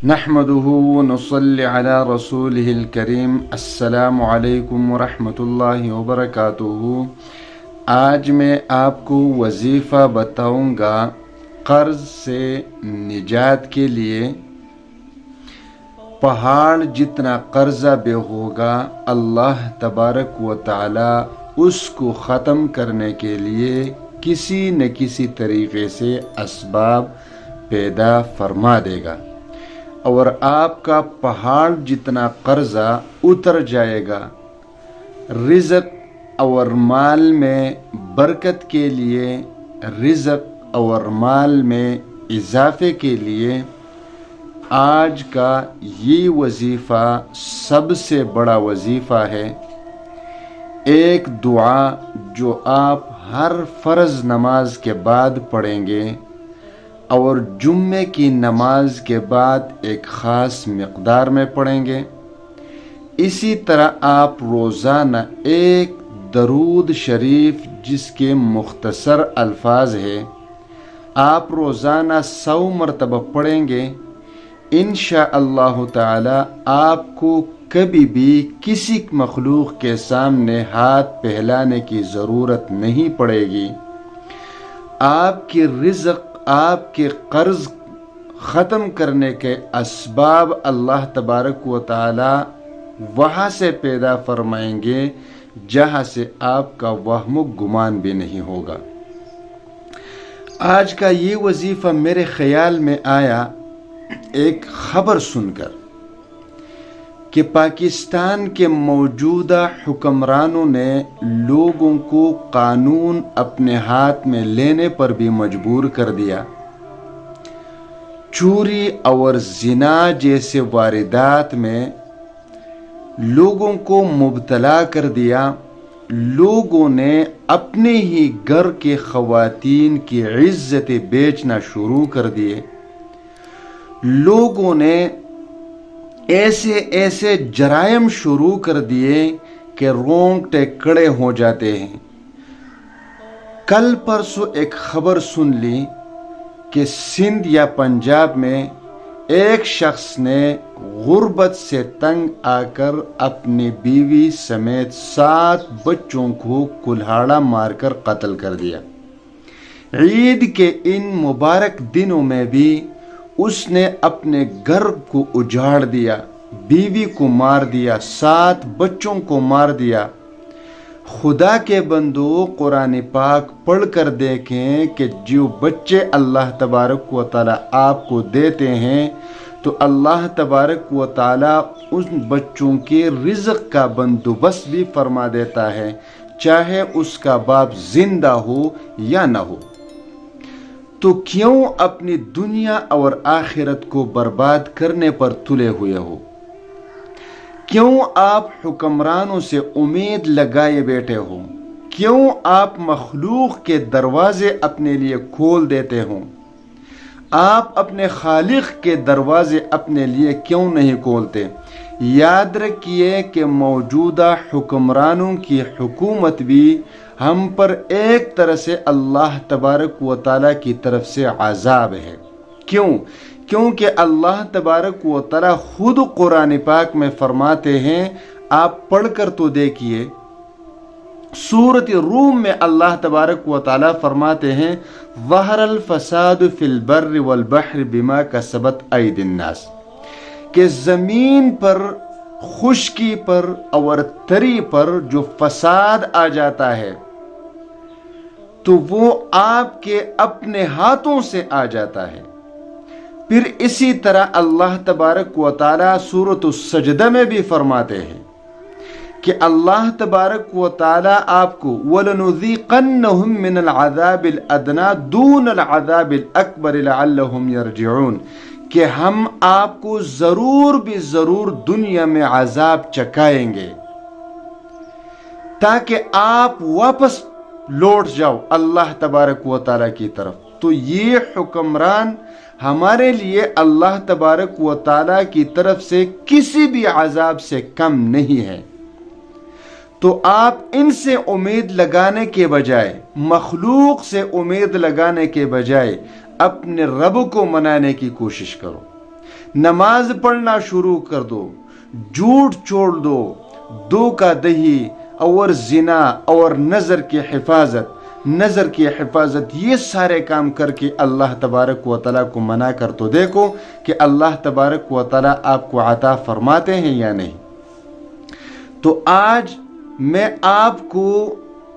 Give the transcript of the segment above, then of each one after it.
نحمده ونصلي على رسوله الكريم السلام علیکم ورحمۃ اللہ وبرکاتہ۔ آج میں آپ کو وظیفہ بتاؤں گا قرض سے نجات کے لیے۔ پہاڑ جتنا قرضہ بھی ہوگا اللہ تبارک و تعالی اس کو ختم کرنے کے لیے کسی نہ کسی طریقے سے اسباب پیدا فرما دے گا، اور آپ کا پہاڑ جتنا قرضہ اتر جائے گا۔ رزق اور مال میں برکت کے لیے، رزق اور مال میں اضافے کے لیے آج کا یہ وظیفہ سب سے بڑا وظیفہ ہے۔ ایک دعا جو آپ ہر فرض نماز کے بعد پڑھیں گے اور جمعے کی نماز کے بعد ایک خاص مقدار میں پڑھیں گے۔ اسی طرح آپ روزانہ ایک درود شریف جس کے مختصر الفاظ ہیں، آپ روزانہ 100 مرتبہ پڑھیں گے۔ انشاءاللہ تعالی آپ کو کبھی بھی کسی مخلوق کے سامنے ہاتھ پھیلانے کی ضرورت نہیں پڑے گی۔ آپ کی رزق، آپ کے قرض ختم کرنے کے اسباب اللہ تبارک و تعالی وہاں سے پیدا فرمائیں گے جہاں سے آپ کا وہم و گمان بھی نہیں ہوگا۔ آج کا یہ وظیفہ میرے خیال میں آیا ایک خبر سن کر کہ پاکستان کے موجودہ حکمرانوں نے لوگوں کو قانون اپنے ہاتھ میں لینے پر بھی مجبور کر دیا۔ چوری اور زنا جیسے واردات میں لوگوں کو مبتلا کر دیا۔ لوگوں نے اپنے ہی گھر کے خواتین کی عزتیں بیچنا شروع کر دیے۔ لوگوں نے ایسے جرائم شروع کر دیے کہ رونگٹے کھڑے ہو جاتے ہیں۔ کل پرسوں ایک خبر سن لی کہ سندھ یا پنجاب میں ایک شخص نے غربت سے تنگ آ کر اپنی بیوی سمیت 7 بچوں کو کلہاڑا مار کر قتل کر دیا۔ عید کے ان مبارک دنوں میں بھی اس نے اپنے گھر کو اجاڑ دیا، بیوی کو مار دیا، 7 بچوں کو مار دیا۔ خدا کے بندو، قرآن پاک پڑھ کر دیکھیں کہ جو بچے اللہ تبارک و تعالی آپ کو دیتے ہیں تو اللہ تبارک و تعالی ان بچوں کے رزق کا بندوبست بھی فرما دیتا ہے، چاہے اس کا باپ زندہ ہو یا نہ ہو۔ تو کیوں اپنی دنیا اور آخرت کو برباد کرنے پر تلے ہوئے ہو؟ کیوں آپ حکمرانوں سے امید لگائے بیٹھے ہو؟ کیوں آپ مخلوق کے دروازے اپنے لیے کھول دیتے ہو؟ آپ اپنے خالق کے دروازے اپنے لیے کیوں نہیں کھولتے؟ یاد رکھیے کہ موجودہ حکمرانوں کی حکومت بھی ہم پر ایک طرح سے اللہ تبارک و تعالی کی طرف سے عذاب ہے۔ کیونکہ اللہ تبارک و تعالی خود قرآن پاک میں فرماتے ہیں، آپ پڑھ کر تو دیکھیے، سورۃ روم میں اللہ تبارک و تعالی فرماتے ہیں، ظہر الفساد فی البر والبحر بما کسبت ایدی الناس، کہ زمین پر، خشکی پر اور تری پر جو فساد آ جاتا ہے تو وہ آپ کے اپنے ہاتھوں سے آ جاتا ہے۔ پھر اسی طرح اللہ تبارک و تعالی سورۃ السجدہ میں بھی فرماتے ہیں کہ اللہ تبارک و تعالی آپ کو وَلَنُذِيقَنَّهُم مِّنَ الْعَذَابِ الْأَدْنَىٰ دُونَ الْعَذَابِ الْأَكْبَرِ لَعَلَّهُمْ يَرْجِعُونَ، کہ ہم آپ کو ضرور دنیا میں عذاب چکھائیں گے تاکہ آپ واپس لوٹ جاؤ اللہ تبارک و تعالی کی طرف۔ تو یہ حکمران ہمارے لیے اللہ تبارک و تعالی کی طرف سے کسی بھی عذاب سے کم نہیں ہے۔ تو آپ ان سے امید لگانے کے بجائے، مخلوق سے امید لگانے کے بجائے اپنے رب کو منانے کی کوشش کرو، نماز پڑھنا شروع کر دو، جھوٹ چھوڑ دو، دھوکہ دہی اور زنا اور نظر کی حفاظت، یہ سارے کام کر کے اللہ تبارک و تعالیٰ کو منع کر تو دیکھو کہ اللہ تبارک و تعالیٰ آپ کو عطا فرماتے ہیں یا نہیں۔ تو آج میں آپ کو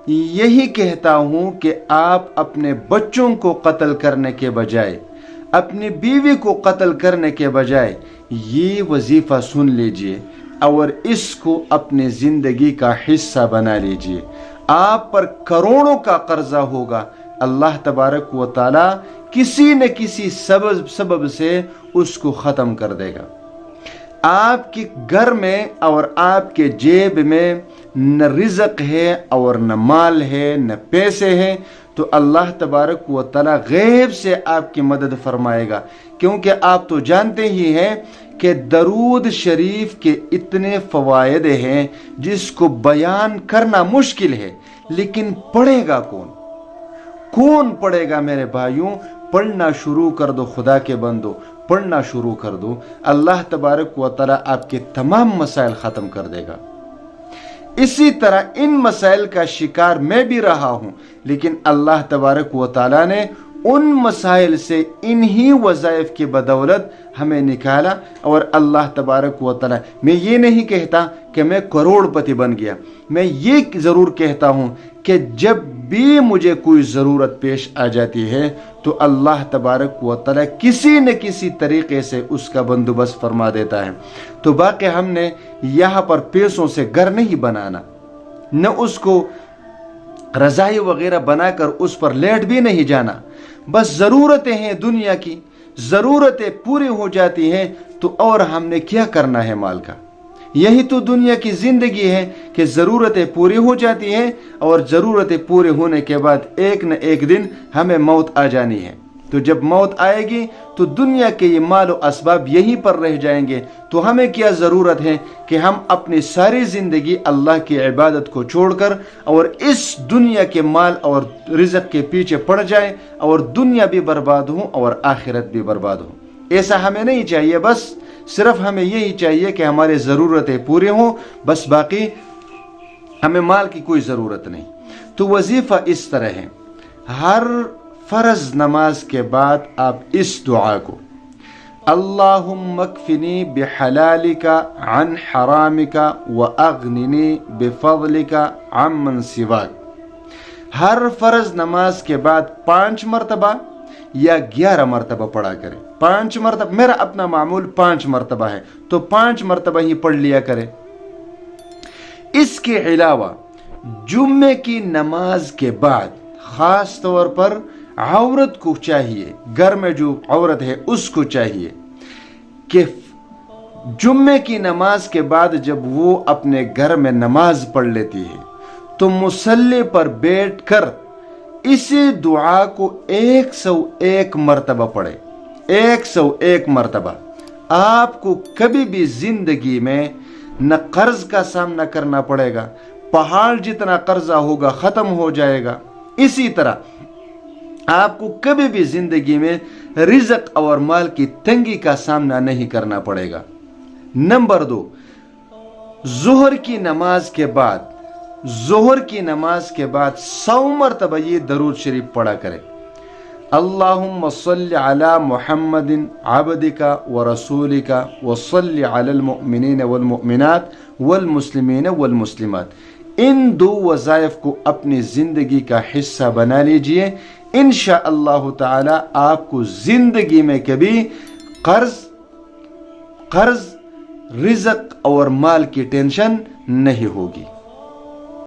یہی کہتا ہوں کہ آپ اپنے بچوں کو قتل کرنے کے بجائے، اپنی بیوی کو قتل کرنے کے بجائے یہ وظیفہ سن لیجئے اور اس کو اپنی زندگی کا حصہ بنا لیجئے۔ آپ پر کروڑوں کا قرضہ ہوگا، اللہ تبارک و تعالی کسی نہ کسی سبب سے اس کو ختم کر دے گا۔ آپ کے گھر میں اور آپ کے جیب میں نہ رزق ہے اور نہ مال ہے نہ پیسے ہیں، تو اللہ تبارک و تعالی غیب سے آپ کی مدد فرمائے گا، کیونکہ آپ تو جانتے ہی ہیں کہ درود شریف کے اتنے فوائد ہیں جس کو بیان کرنا مشکل ہے، لیکن پڑھے گا کون پڑھے گا میرے بھائیوں؟ پڑھنا شروع کر دو، خدا کے بندو پڑھنا شروع کر دو، اللہ تبارک و تعالی آپ کے تمام مسائل ختم کر دے گا۔ اسی طرح ان مسائل کا شکار میں بھی رہا ہوں، لیکن اللہ تبارک و تعالی نے ان مسائل سے انہی وظائف کی بدولت ہمیں نکالا، اور اللہ تبارک و تعالی، میں یہ نہیں کہتا کہ میں کروڑ پتی بن گیا، میں یہ ضرور کہتا ہوں کہ جب بھی مجھے کوئی ضرورت پیش آ جاتی ہے تو اللہ تبارک و تعالی کسی نہ کسی طریقے سے اس کا بندوبست فرما دیتا ہے۔ تو باقی ہم نے یہاں پر پیسوں سے گھر نہیں بنانا، نہ اس کو رضائی وغیرہ بنا کر اس پر لیٹ بھی نہیں جانا، بس ضرورتیں ہیں دنیا کی، ضرورتیں پوری ہو جاتی ہیں تو اور ہم نے کیا کرنا ہے مال کا؟ یہی تو دنیا کی زندگی ہے کہ ضرورتیں پوری ہو جاتی ہیں، اور ضرورتیں پورے ہونے کے بعد ایک نہ ایک دن ہمیں موت آ جانی ہے۔ تو جب موت آئے گی تو دنیا کے یہ مال و اسباب یہیں پر رہ جائیں گے، تو ہمیں کیا ضرورت ہے کہ ہم اپنی ساری زندگی اللہ کی عبادت کو چھوڑ کر اور اس دنیا کے مال اور رزق کے پیچھے پڑ جائیں، اور دنیا بھی برباد ہو اور آخرت بھی برباد ہو۔ ایسا ہمیں نہیں چاہیے، بس صرف ہمیں یہی چاہیے کہ ہماری ضرورتیں پوری ہوں، بس باقی ہمیں مال کی کوئی ضرورت نہیں۔ تو وظیفہ اس طرح ہے، ہر فرض نماز کے بعد آپ اس دعا کو، اللہم اکفنی بحلالک عن حرامک واغننی بفضلک عمن سواک، ہر فرض نماز کے بعد 5 مرتبہ یا 11 مرتبہ پڑھا کرے۔ 5 مرتبہ، میرا اپنا معمول 5 مرتبہ ہے تو 5 مرتبہ ہی پڑھ لیا کرے۔ اس کے علاوہ جمعے کی نماز کے بعد خاص طور پر عورت کو چاہیے، گھر میں جو عورت ہے اس کو چاہیے کہ جمعے کی نماز کے بعد جب وہ اپنے گھر میں نماز پڑھ لیتی ہے تو مصلی پر بیٹھ کر اسی دعا کو 101 مرتبہ پڑھے، 101 مرتبہ۔ آپ کو کبھی بھی زندگی میں نہ قرض کا سامنا کرنا پڑے گا، پہاڑ جتنا قرضہ ہوگا ختم ہو جائے گا۔ اسی طرح آپ کو کبھی بھی زندگی میں رزق اور مال کی تنگی کا سامنا نہیں کرنا پڑے گا۔ نمبر 2، ظہر کی نماز کے بعد 100 مرتبہ یہ درود شریف پڑھا کرے، اللہم صل علی محمد عبدک ورسولک وصل علی المؤمنین والمؤمنات والمسلمین والمسلمات۔ ان 2 وظائف کو اپنی زندگی کا حصہ بنا لیجئے، انشاءاللہ تعالی آپ کو زندگی میں کبھی قرض، رزق اور مال کی ٹینشن نہیں ہوگی۔